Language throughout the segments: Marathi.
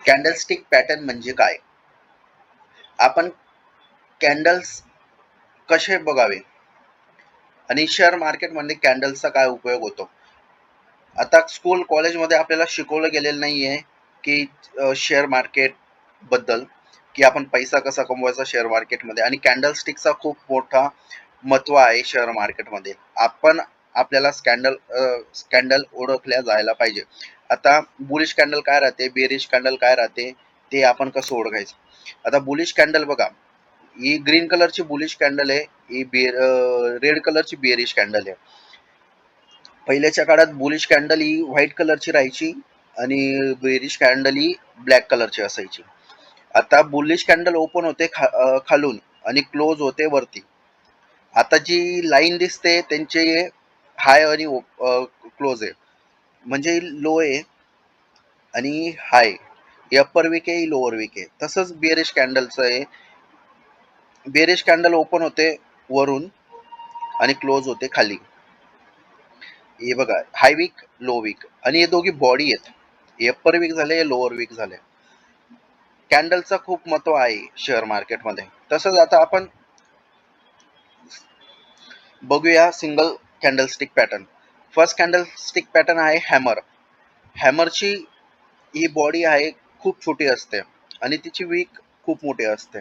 कॅन्डलस्टिक पॅटर्न म्हणजे काय? आपण कॅन्डल्स कसे बघावे आणि शेअर मार्केटमध्ये कॅन्डल्सचा काय उपयोग होतो? आता स्कूल कॉलेजमध्ये आपल्याला शिकवलं गेलेलं नाहीये की शेअर मार्केट बद्दल, की आपण पैसा कसा कमवायचा शेअर मार्केटमध्ये, आणि कॅन्डलस्टिकचा खूप मोठा महत्व आहे शेअर मार्केटमध्ये. आपण आपल्याला स्कॅन्डल ओळखल्या जायला पाहिजे. आता बुलिश कॅन्डल काय राहते, बेरिश कॅन्डल काय राहते, ते आपण कसं ओळखायचं? आता बुलिश कॅन्डल बघा, ही ग्रीन कलरची बुलिश कॅन्डल आहे, ही रेड कलरची बेरिश कॅन्डल आहे. पहिल्याच्या काळात बुलिश कॅन्डल ही व्हाईट कलरची राहायची आणि बेरिश कॅन्डल ही ब्लॅक कलरची असायची. आता बुलिश कॅन्डल ओपन होते खालून आणि क्लोज होते वरती. आता जी लाईन दिसते त्यांचे हाय आणि क्लोज आहे, म्हणजे लो आहे आणि हाय, अप्पर विक आहे लोअर विक आहे. तसंच बेरिश कॅन्डलचं आहे, बेरिश कॅन्डल ओपन होते वरून आणि क्लोज होते खाली. हे बघा, हाय विक लो विक, आणि हे दोघी बॉडी आहेत, अप्पर विक झाले लोअर विक झाले. कॅन्डलचं खूप महत्व आहे शेअर मार्केटमध्ये. तसंच आता आपण बघूया single candlestick pattern. First candlestick pattern आहे हॅमर. हॅमरची ही बॉडी आहे खूप छोटी असते आणि तिची विक खूप मोठी असते.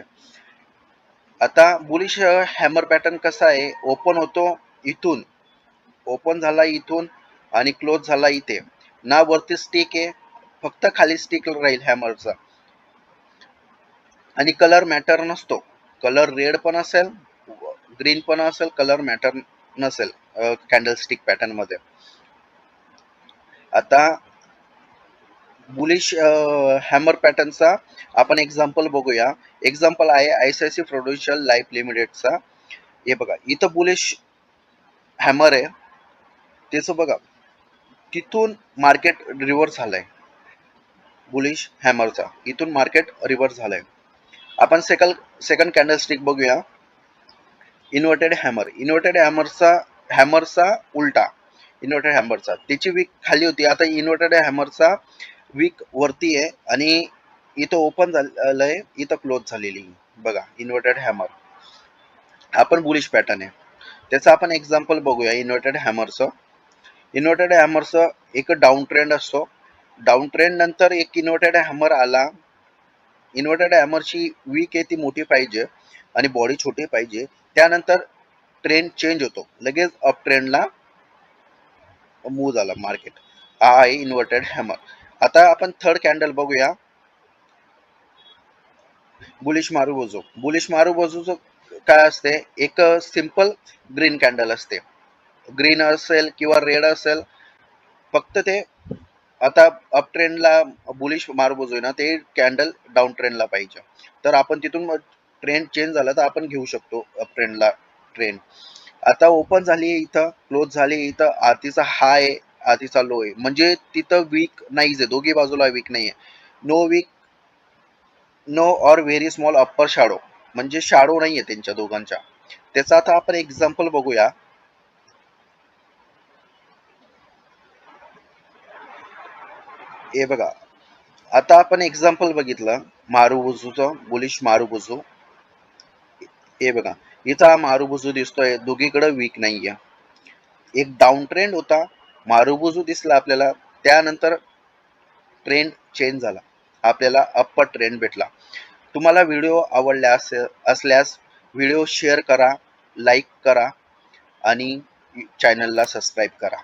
आता बुलिश हॅमर पॅटर्न कसा आहे, ओपन होतो इथून, ओपन झाला इथून आणि क्लोज झाला इथे, ना वरती स्टिक आहे, फक्त खाली स्टिक राहील हॅमरचा, आणि कलर मॅटर नसतो. कलर रेड पण असेल, ग्रीन पण असेल, कलर मॅटर नसेल कॅन्डलस्टिक पॅटर्न मध्ये. आता बुलिश हॅमर पॅटर्नचा आपण एक्झाम्पल बघूया. एक्झाम्पल आहे आयसीआयसी प्रुडेन्शियल लाईफ लिमिटेडचा. हे बघा, इथं बुलिश हॅमर आहे, त्याचं बघा तिथून मार्केट रिव्हर्स झालंय. बुलिश हॅमरचा इथून मार्केट रिव्हर्स झालंय. आपण सेकंड कॅन्डलस्टिक बघूया, इन्व्हर्टेड हॅमर. हॅमरचा उलटा, इन्व्हर्टेड हॅमरचा त्याची वीक खाली होती, आता इन्व्हर्टेड हॅमरचा वीक वरती आहे आणि इथं ओपन झालंय, इथं क्लोज झालेली. बघा, इन्व्हर्टेड हॅमर आपण बुलिश पॅटर्न आहे, त्याचं आपण एक्झाम्पल बघूया. इन्व्हर्टेड हॅमरचं एक डाऊन ट्रेंड असतो, डाऊन ट्रेंड नंतर एक इन्व्हर्टेड हॅमर आला. इन्व्हर्टेड हॅमरची वीक आहे ती मोठी पाहिजे आणि बॉडी छोटी पाहिजे, त्यानंतर ट्रेंड चेंज होतो, लगेच अप ट्रेंडला मूव झाला मार्केट. हा आहे इन्व्हर्टेड हॅमर. आता आपण थर्ड कॅन्डल बघूया, बुलिश मारुबोजो. बुलिश मारुबोजोचं काय असते, एक सिंपल ग्रीन कॅन्डल असते, ग्रीन असेल किंवा रेड असेल, फक्त ते आता अप ट्रेंडला बुलिश मारुबोजो आहे ना, ते कॅन्डल डाऊन ट्रेंडला पाहिजे, तर आपण तिथून ट्रेंड चेंज झाला तर आपण घेऊ शकतो अप ट्रेंडला ट्रेंड. आता ओपन झाली इथं, क्लोज झाली इथं, आधीचा हाय आधीचा लो आहे, म्हणजे तिथं वीक नाहीच आहे, दोघी बाजूला वीक नाहीये. नो वीक, नो और व्हेरी स्मॉल अप्पर शॅडो, म्हणजे शॅडो नाहीये त्यांच्या दोघांच्या. त्याचा आता आपण एक्झाम्पल बघूया. हे बघा, आता आपण एक्झाम्पल बघितलं मारुबुजूचं, बुलिश मारुबुजू. हे बघा, इथं हा मारुबुजू दिसतोय, दोघीकडे वीक नाहीये. एक डाऊन ट्रेंड होता, मारुबुजू दिसला आपल्याला, त्यानंतर ट्रेंड चेंज झाला, आपल्याला अप्पर ट्रेंड भेटला. तुम्हाला व्हिडिओ आवडला असल्यास व्हिडिओ शेअर करा, लाईक करा आणि चॅनलला सबस्क्राईब करा.